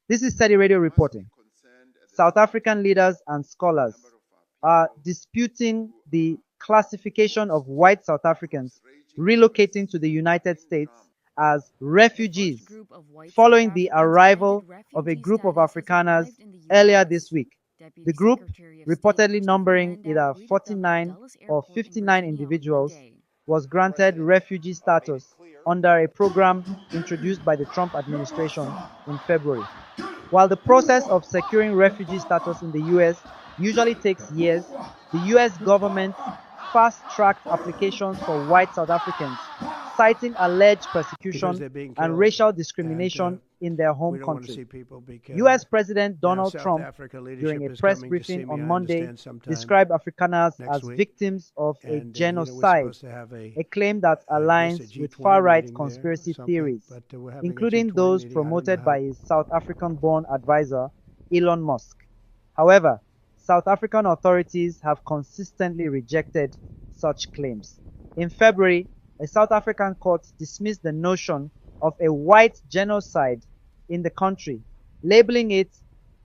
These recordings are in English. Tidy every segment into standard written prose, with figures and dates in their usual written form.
This is Steady Radio reporting. South African leaders and scholars are disputing the classification of white South Africans relocating to the United States as refugees following the arrival of a group of Afrikaners earlier this week. The group, reportedly numbering either 49 or 59 individuals, was granted refugee status under a program introduced by the Trump administration in February. While the process of securing refugee status in the US usually takes years, the US government fast-tracked applications for white South Africans, citing alleged persecution and racial discrimination in their home country. US President Donald Trump, during a press briefing on Monday, described Afrikaners as victims of a genocide, a claim that aligns with far-right conspiracy theories, including those promoted by his South African-born advisor, Elon Musk. However, South African authorities have consistently rejected such claims. In February, a South African court dismissed the notion of a white genocide in the country, labeling it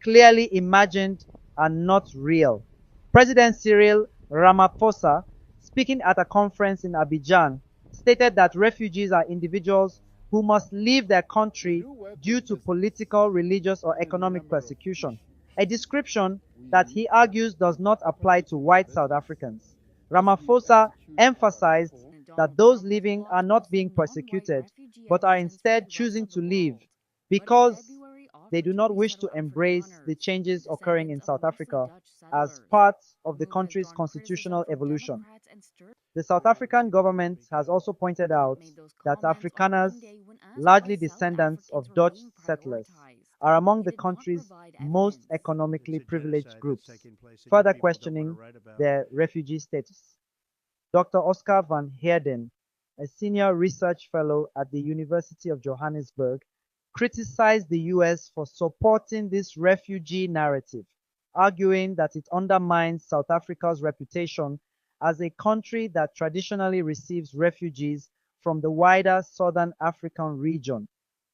clearly imagined and not real. President Cyril Ramaphosa, speaking at a conference in Abidjan, stated that refugees are individuals who must leave their country due to political, religious, or economic persecution, a description that he argues does not apply to white South Africans. Ramaphosa emphasized that those leaving are not being persecuted, but are instead choosing to leave because they do not wish to embrace the changes occurring in South Africa as part of the country's constitutional evolution. The South African government has also pointed out that Afrikaners, largely descendants of Dutch settlers, are among the country's most economically privileged groups, further questioning their refugee status. Dr. Oscar van Heerden, a senior research fellow at the University of Johannesburg, criticized the US for supporting this refugee narrative, arguing that it undermines South Africa's reputation as a country that traditionally receives refugees from the wider Southern African region.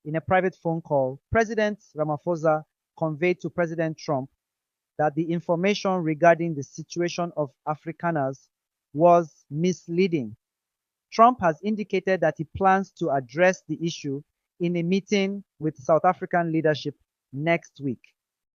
In a private phone call, President Ramaphosa conveyed to President Trump that the information regarding the situation of Afrikaners was misleading. Trump has indicated that he plans to address the issue in a meeting with South African leadership next week.